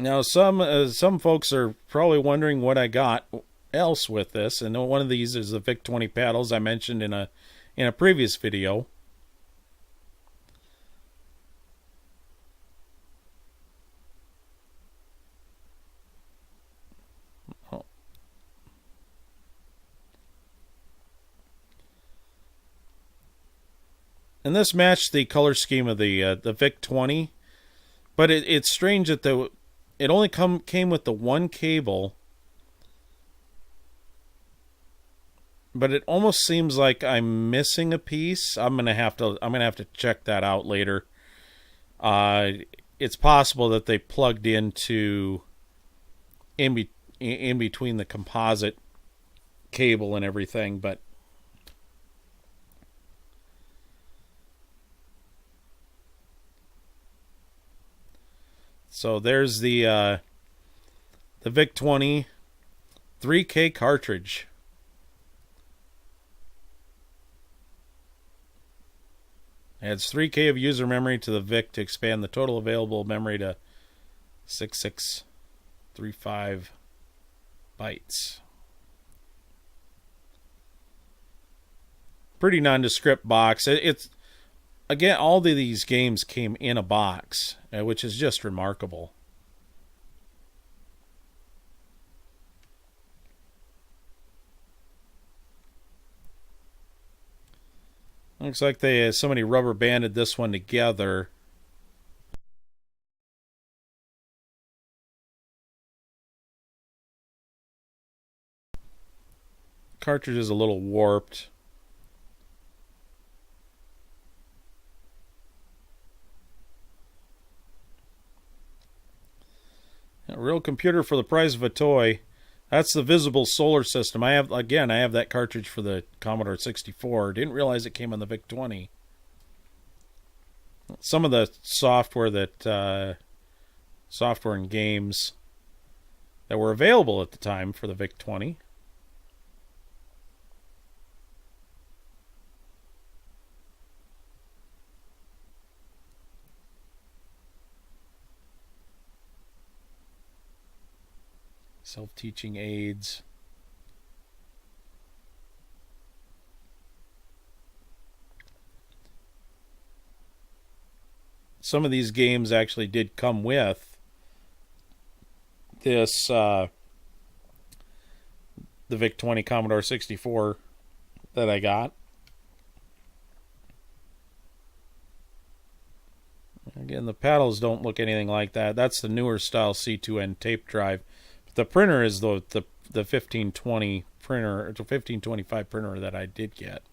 Now, some folks are probably wondering what I got else with this, and one of these is the VIC-20 paddles I mentioned in a previous video. Oh. And this matched the color scheme of the VIC-20, but it's strange that it only came with the one cable. But it almost seems like I'm missing a piece. I'm gonna have to check that out later. It's possible that they plugged into in between the composite cable and everything, but so there's the VIC-20 3K cartridge. Adds 3K of user memory to the VIC to expand the total available memory to 6635 bytes. Pretty nondescript box. It's again, all of these games came in a box, which is just remarkable. Looks like somebody rubber banded this one together. Cartridge is a little warped. A real computer for the price of a toy. That's the visible solar system. I have that cartridge for the Commodore 64. Didn't realize it came on the VIC-20. Some of the software and games that were available at the time for the VIC-20. Self-teaching aids. Some of these games actually did come with this, the VIC-20 Commodore 64 that I got. Again, the paddles don't look anything like that. That's the newer style C2N tape drive. The printer is the 1520 printer, it's a 1525 printer that I did get.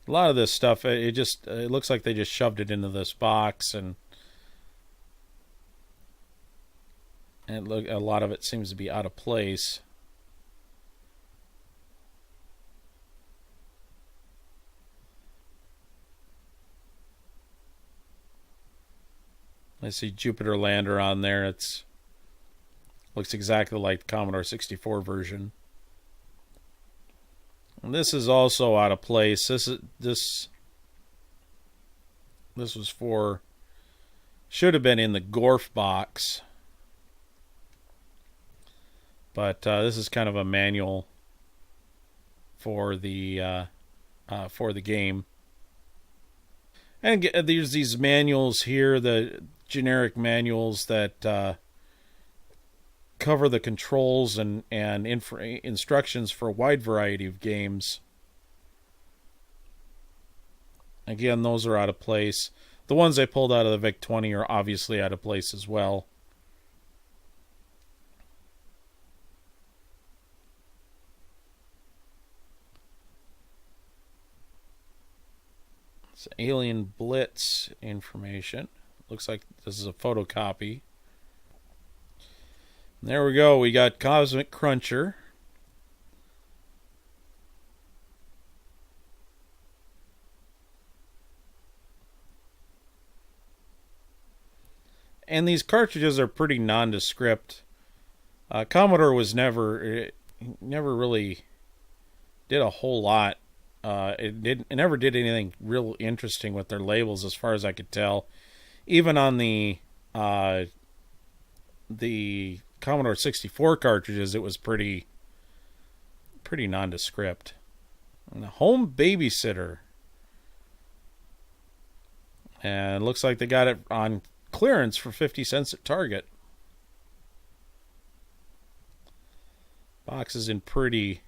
A lot of this stuff, it looks like they just shoved it into this box, and a lot of it seems to be out of place. I see Jupiter Lander on there. It's looks exactly like the Commodore 64 version. And this is also out of place. This was for, should have been in the Gorf box, but this is kind of a manual for the game. And there's these manuals here, the generic manuals that cover the controls and instructions for a wide variety of games. Again, those are out of place. The ones I pulled out of the VIC-20 are obviously out of place as well. It's Alien Blitz information. Looks like this is a photocopy. There we go. We got Cosmic Cruncher. And these cartridges are pretty nondescript. Commodore was never really did a whole lot it never did anything real interesting with their labels, as far as I could tell. Even on uh, the Commodore 64 cartridges, it was pretty nondescript. And the Home Babysitter, and it looks like they got it on clearance for 50 cents at Target. Box is in pretty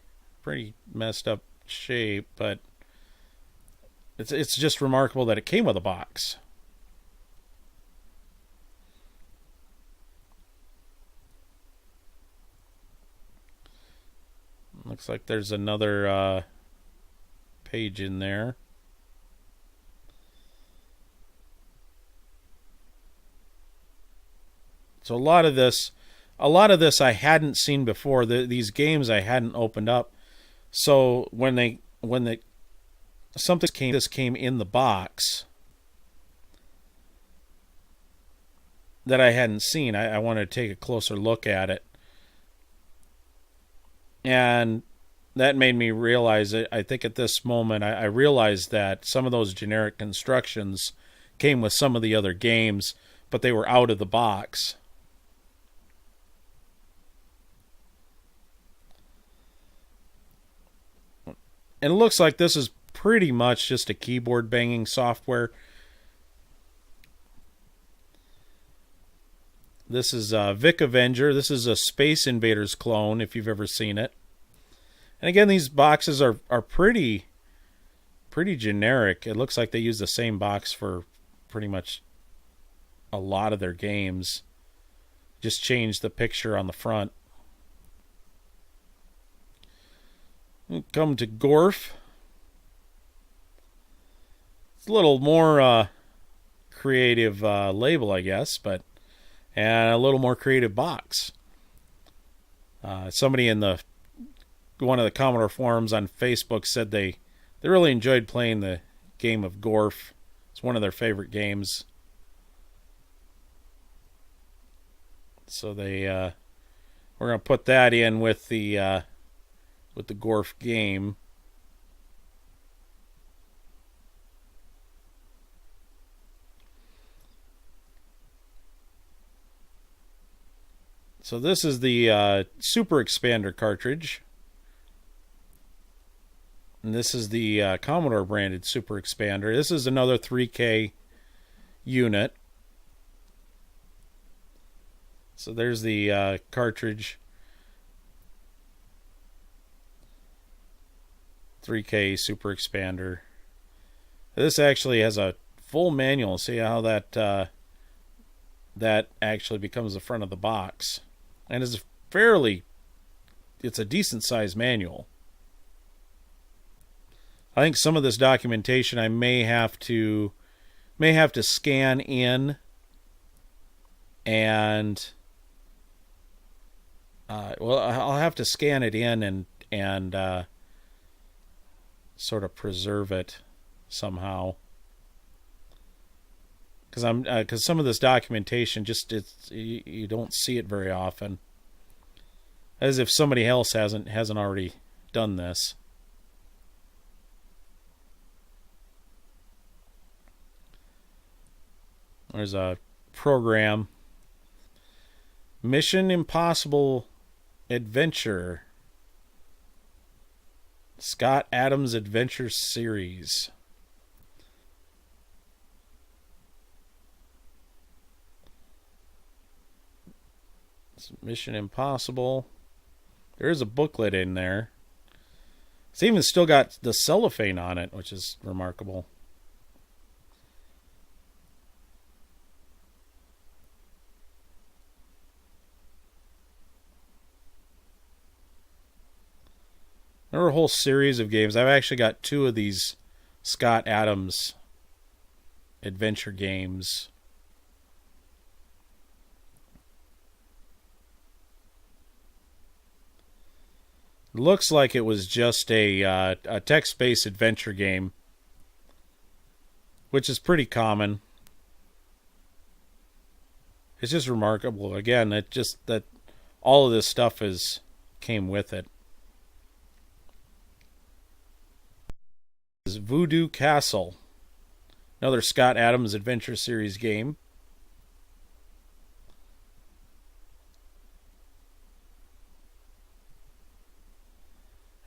messed up shape, but it's just remarkable that it came with a box. Looks like there's another page in there. So a lot of this I hadn't seen before. These games I hadn't opened up. So when this came in the box that I hadn't seen, I wanted to take a closer look at it. And that made me realize it. I think at this moment I realized that some of those generic instructions came with some of the other games, but they were out of the box. And it looks like this is pretty much just a keyboard banging software. This is Vic Avenger. This is a Space Invaders clone, if you've ever seen it. And again, these boxes are pretty generic. It looks like they use the same box for pretty much a lot of their games. Just change the picture on the front. Come to Gorf. It's a little more creative label, I guess, and a little more creative box. Somebody in one of the Commodore forums on Facebook said they really enjoyed playing the game of Gorf. It's one of their favorite games. So we're going to put that in with the Gorf game. So this is the Super Expander cartridge. And this is the Commodore branded Super Expander. This is another 3K unit. So there's the cartridge. 3K Super Expander. This actually has a full manual. See how that actually becomes the front of the box. And it's a decent sized manual. I think some of this documentation I may have to scan in and I'll have to scan it in and sort of preserve it somehow, because some of this documentation you don't see it very often, as if somebody else hasn't already done this. There's a program, Mission Impossible Adventure, Scott Adams Adventure Series. It's Mission Impossible. There is a booklet in there. It's even still got the cellophane on it, which is remarkable. There were a whole series of games. I've actually got 2 of these Scott Adams adventure games. Looks like it was just a text-based adventure game, which is pretty common. It's just remarkable. Again, that all of this stuff came with it. Voodoo Castle. Another Scott Adams Adventure Series game.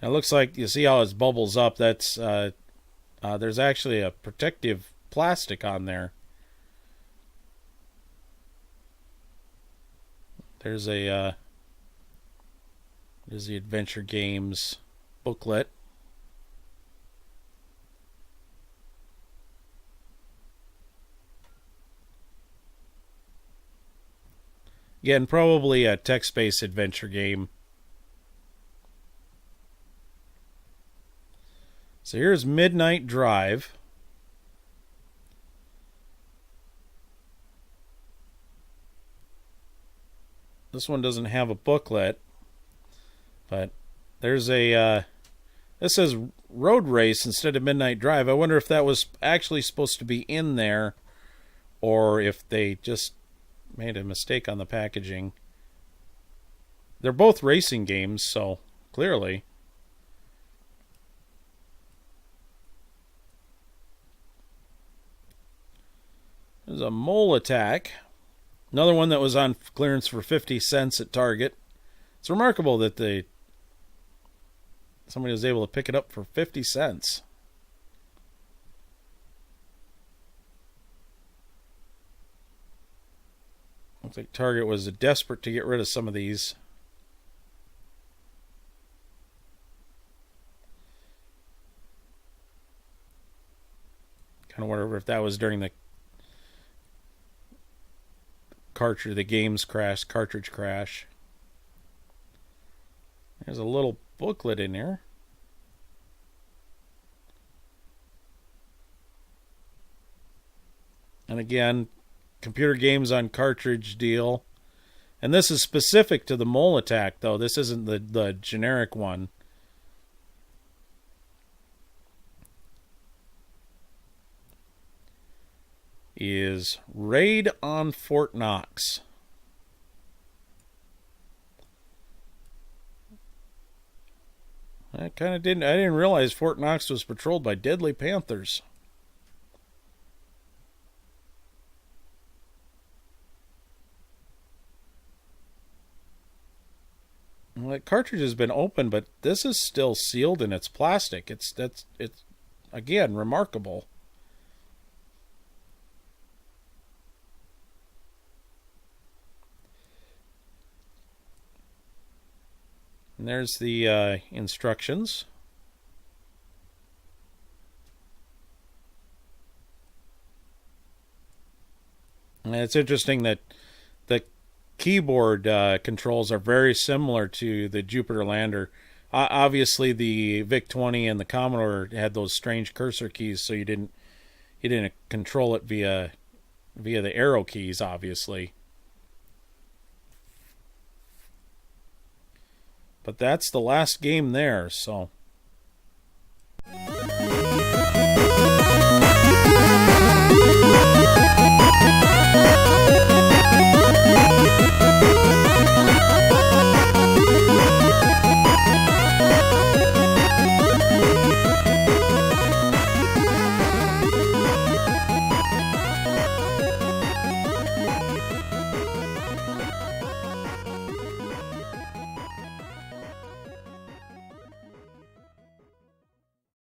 It looks like, you see how it bubbles up, that's there's actually a protective plastic on there. There's the Adventure Games booklet. Again, probably a text-based adventure game. So here's Midnight Drive. This one doesn't have a booklet, but there's a this says Road Race instead of Midnight Drive. I wonder if that was actually supposed to be in there, or if they just made a mistake on the packaging. They're both racing games, so clearly. There's a Mole Attack. Another one that was on clearance for 50 cents at Target. It's remarkable that somebody was able to pick it up for 50 cents. Looks like Target was desperate to get rid of some of these. Kind of wonder if that was during the cartridge crash. There's a little booklet in there. And again, computer games on cartridge deal. And this is specific to the Mole Attack, though. This isn't the generic one. Is Raid on Fort Knox. I didn't realize Fort Knox was patrolled by deadly panthers. Well, that cartridge has been opened, but this is still sealed in its plastic. It's again remarkable. And there's the instructions. And it's interesting that the keyboard controls are very similar to the Jupiter lander. Obviously, the VIC-20 and the Commodore had those strange cursor keys, so you didn't control it via the arrow keys, obviously. But that's the last game there, so.